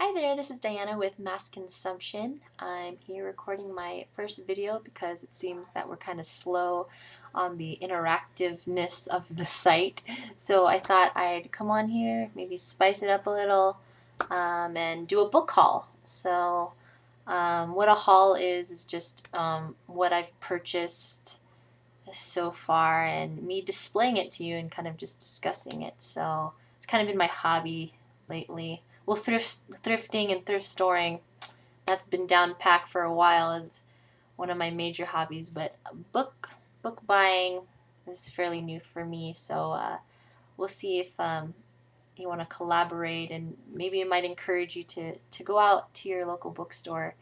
Hi there, this is Diana with Mass Consumption. I'm here recording my first video because it seems that we're kind of slow on the interactiveness of the site. So I thought I'd come on here, maybe spice it up a little, and do a book haul. So what a haul is just what I've purchased so far and me displaying it to you and kind of just discussing it. So it's kind of been my hobby lately. Well, thrifting and thrift storing, that's been down packed for a while as one of my major hobbies, but book buying is fairly new for me. So we'll see if you want to collaborate, and maybe it might encourage you to go out to your local bookstore,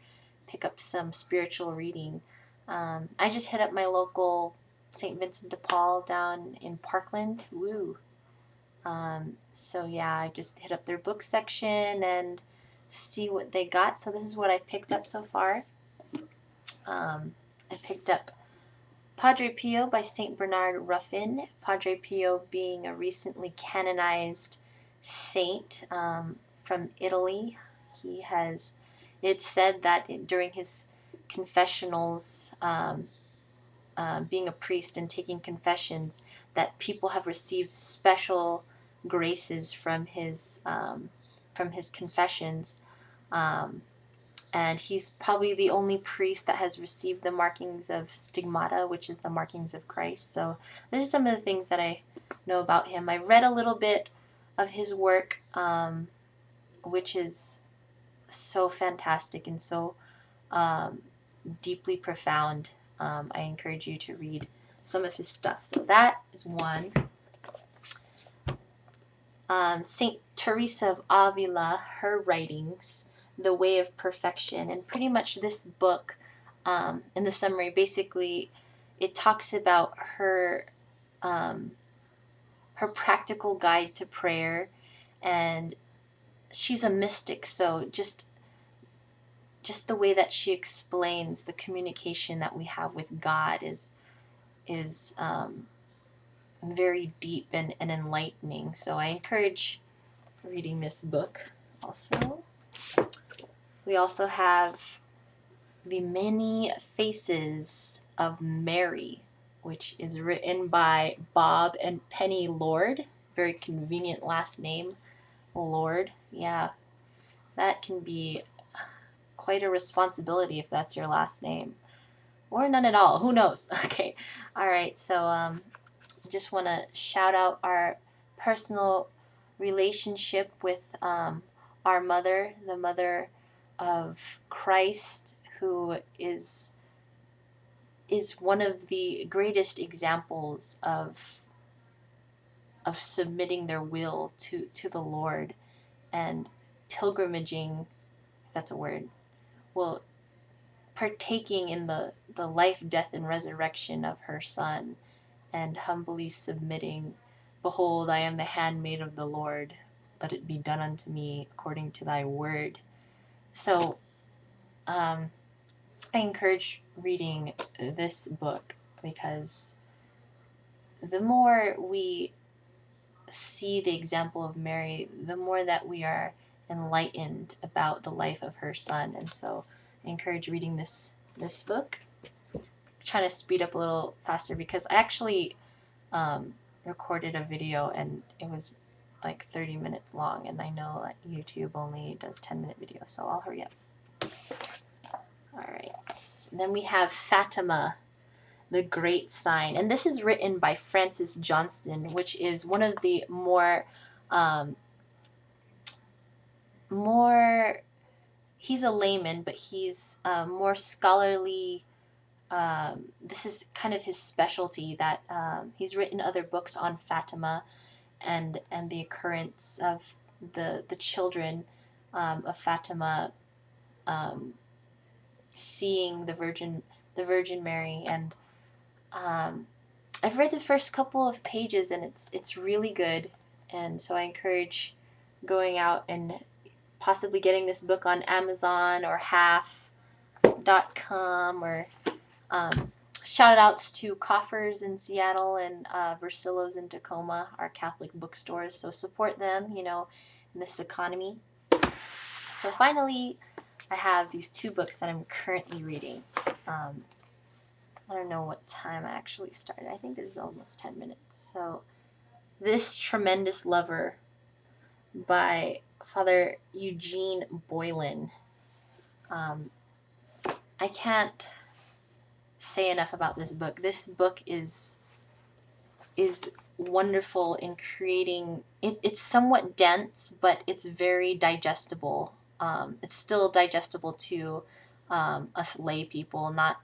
pick up some spiritual reading. I just hit up my local St. Vincent de Paul down in Parkland. Woo! So yeah, I just hit up their book section and see what they got. So this is what I picked up so far. I picked up Padre Pio by St. Bernard Ruffin. Padre Pio being a recently canonized saint from Italy. It's said that during his confessionals, being a priest and taking confessions, that people have received special graces from his confessions, and he's probably the only priest that has received the markings of stigmata, which is the markings of Christ. So those are some of the things that I know about him. I read a little bit of his work, which is so fantastic and so deeply profound. I encourage you to read some of his stuff. So that is one. Saint Teresa of Avila, her writings, The Way of Perfection, and pretty much this book, in the summary, basically, it talks about her practical guide to prayer, and she's a mystic, so just the way that she explains the communication that we have with God is very deep and enlightening. So I encourage reading this book. Also, we also have The Many Faces of Mary, which is written by Bob and Penny Lord. Very convenient last name, Lord. Yeah, that can be quite a responsibility if that's your last name, or none at all. Who knows? Okay, all right. So just want to shout out our personal relationship with our mother, the mother of Christ, who is one of the greatest examples of submitting their will to the Lord and pilgrimaging, if that's a word, well, partaking in the life, death, and resurrection of her Son, and humbly submitting, Behold, I am the handmaid of the Lord, let it be done unto me according to thy word. So I encourage reading this book, because the more we see the example of Mary, the more that we are enlightened about the life of her Son. And so I encourage reading this book. I'm trying to speed up a little faster because I actually recorded a video and it was like 30 minutes long, and I know that YouTube only does 10-minute videos, so I'll hurry up. Alright, then we have Fatima, The Great Sign, and this is written by Francis Johnston, which is one of the more he's a layman, but he's more scholarly. This is kind of his specialty, that he's written other books on Fatima and the occurrence of the children of Fatima seeing the Virgin Mary. And I've read the first couple of pages, and it's really good. And so I encourage going out and possibly getting this book on Amazon or half.com, or shout outs to Coffers in Seattle and Versillos in Tacoma, our Catholic bookstores. So support them, in this economy. So finally, I have these 2 books that I'm currently reading. I don't know what time I actually started. I think this is almost 10 minutes. So, This Tremendous Lover by Father Eugene Boylan. I can't say enough about this book. This book is wonderful in creating. It's somewhat dense, but it's very digestible. It's still digestible to us lay people. Not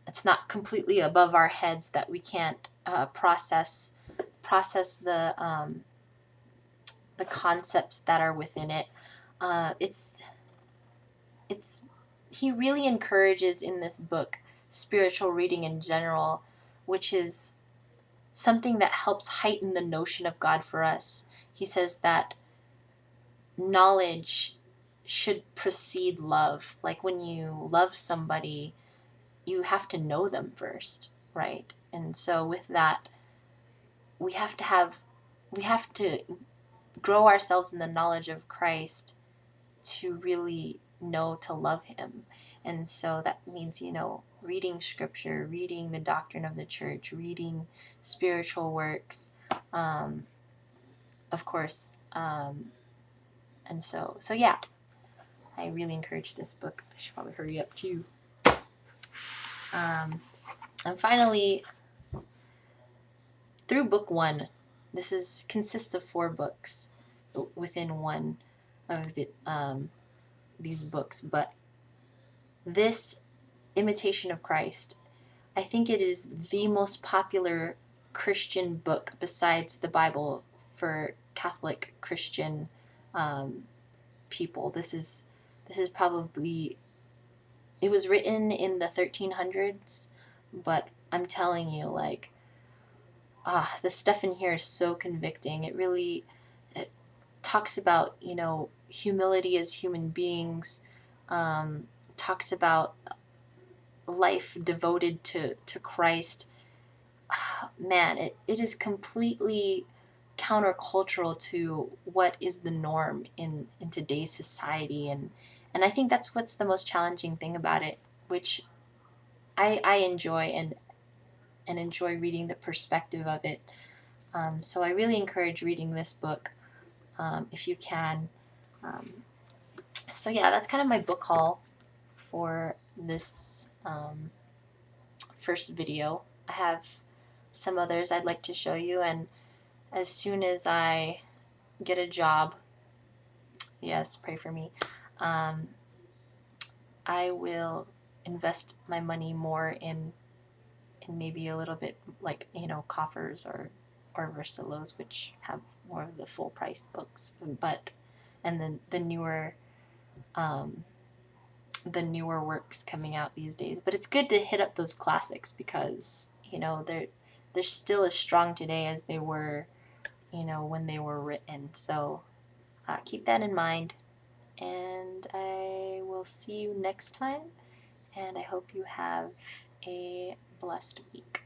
it's not completely above our heads that we can't process the concepts that are within it. It's he really encourages in this book spiritual reading in general, which is something that helps heighten the notion of God for us. He says that knowledge should precede love. Like when you love somebody, you have to know them first, right? And so with that, we have to grow ourselves in the knowledge of Christ to really know to love him. And so that means, reading scripture, reading the doctrine of the church, reading spiritual works, of course. And so yeah, I really encourage this book. I should probably hurry up too. And finally, through book 1, this consists of 4 books within one of these books, but this Imitation of Christ, I think it is the most popular Christian book besides the Bible for Catholic Christian people. This is probably, it was written in the 1300s, but I'm telling you, like, the stuff in here is so convicting. It talks about, humility as human beings, talks about life devoted to Christ. Man, it is completely countercultural to what is the norm in today's society, and I think that's what's the most challenging thing about it, which I enjoy, and enjoy reading the perspective of it. So I really encourage reading this book if you can. So yeah, that's kind of my book haul for this first video. I have some others I'd like to show you, and as soon as I get a job, yes, pray for me, I will invest my money more in maybe a little bit, like, coffers or Versailles, which have more of the full price books, and then the newer works coming out these days. But it's good to hit up those classics because they're still as strong today as they were when they were written. So keep that in mind, and I will see you next time, and I hope you have a blessed week.